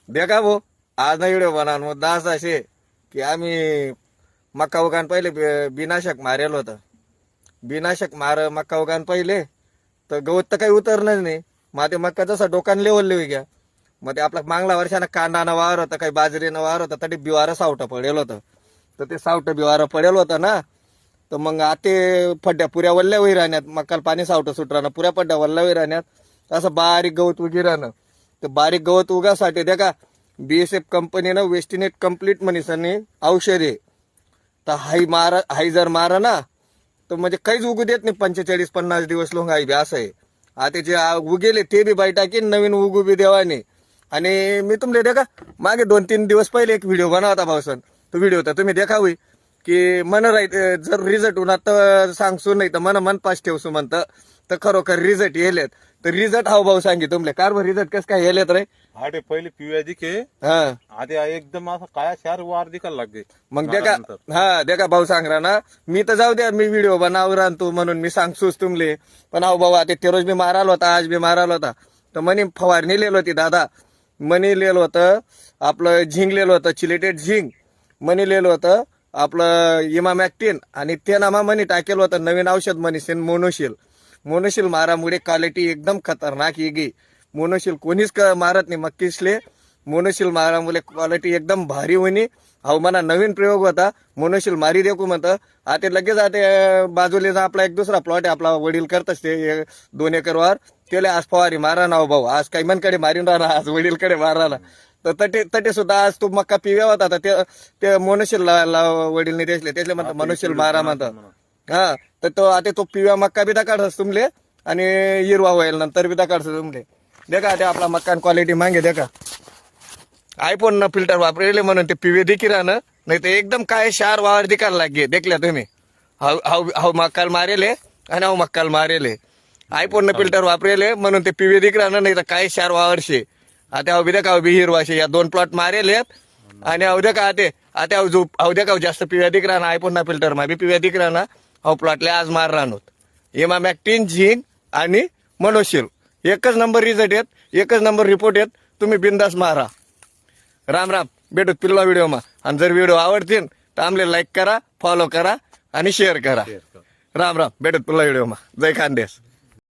देखा भाऊ आज ना व्हिडिओ बनवा मुद्दा असा असे की आम्ही मक्का उगान पहिले बिनाशक मारेल होतं. बिनाशक मक्का उगान पहिले तर गवत तर काही उतरणार नाही. मग ते मक्का जसा डोकान लेवल घ्या. मग ते आपला मागला वर्षानं कांदानं वावर होतं, काही बाजरीनं वावर होतं, तरी बिवारं सावटं पडेल होतं. तर ते सावटं बिवारं पडेल होतं ना, तर मग आते फड्ड्या पुऱ्या वल्ल्या वही राहण्यात, मक्काला पाणी सावटं सुट राहणं, पुऱ्या फड्ड्या वल्ल्या वही राहण्यात असं बारीक गवत उगी राहणं. तर बारीक गवत उगासाठी द्या का BSF कंपनीनं वेस्टिनेट कम्प्लीट मनीसनी औषध आहे. तर हाई जर मारा ना तर म्हणजे काहीच उगू देत नाही. 45-50 दिवस लोंगाई बी असं आहे. आता जे उगेले ते बी बाई टाकीन, नवीन उगू बी देवाने. आणि मी तुमले देखा मागे 2-3 दिवस पहिले एक व्हिडिओ बनवता भाऊसन. तो व्हिडिओ तर तुम्ही देखा होई की मन राईत जर रिझल्ट होणार तर सांगसू, नाही तर मन पास ठेवसू म्हणतं. तर खरोखर रिझल्ट येलेत. तर रिझल्ट हाव भाऊ सांगी तुमले कारवर रिझल्ट कसं काय येलेत रे. आटे पहिले पिवळ्या दिखे हा आधी एकदम असं काळ्या शार वार दिकायला लागले. मग देखा देखा भाऊ सांगरा ना, मी तर जाऊ द्या मी व्हिडिओ बनवणार तू म्हणून मी सांगसूच तुमले. पण अहो भाऊ आता ते रोज मी मारायला होता, आज बी मारायला होता. तर मनी फवारणी लिहिलं होती दादा, मनी लिहिलं होतं आपलं झिंग लिहिलं होतं, चिलेटेड झिंग. मनी लिहिलं होतं आपलं इमामॅक्टिन, आणि ते नामा मनी टाकेल होतं नवीन औषध मनीसेन मोनोशिल. मोनोशिल मारामुळे क्वालिटी एकदम खतरनाक येगी. मोनोशिल कोणीच मारत नाही मक्कीसले. मोनोशिल मारामुळे क्वालिटी एकदम भारी होणी. अहो म्हणा नवीन प्रयोग होता, मोनोशिल मारी देखू म्हणतं. आता लगेच आता बाजूला आपला एक दुसरा प्लॉट आहे, आपला वडील करतच ते 2 एकरवर. त्याला आज फवारी मारा ना भाऊ, आज काही मनकडे मारीन राहणार, आज वडीलकडे मारायला. तर तटे सुद्धा आज तो मक्का पिव्या होता. तर ते मोनोशिल वडीलने त्याच्याले म्हणतात मोनोशिल मारा म्हणतात. हा तर तो आता तो पिव्या मक्का बी दाखवस तुमले, आणि हिरवा होईल नंतर बी दाखवस तुमले. देखा ते आपला मक्का क्वालिटी मागे देखा. आयफोन न फिल्टर वापरले म्हणून ते पिवे देखी राहणं, नाही तर एकदम काय शार वावर दिकायला लागे. देखल्या तुम्ही हाव मक्काल मारेले आणि हाव मक्काल मारेले. आयफोन न फिल्टर वापरेले म्हणून ते पिवे दिक राहणं, नाही तर काय शार वावरशे. आता अवधी देखा बी हिरवाशे या 2 प्लॉट मारेले. आणि अवध्या का आता अवध्या का जास्त पिव्या दिक राहणं, आयफोन ना फिल्टर मा बी पिव्या दिक राहणं. हाव प्लॉटले आज मार राहणोत. इमामॅक्टिन, झिंक आणि मोनोशिल एकच नंबर रिझल्ट येत, एकच नंबर रिपोर्ट येत. तुम्ही बिंदास मारा. राम राम, भेटू पिल्ला व्हिडिओ मा. आणि जर व्हिडिओ आवडतील तर आमले लाईक करा, फॉलो करा आणि शेअर करा. राम राम, भेटत पुन्हा व्हिडिओ मा. जय खानदेश.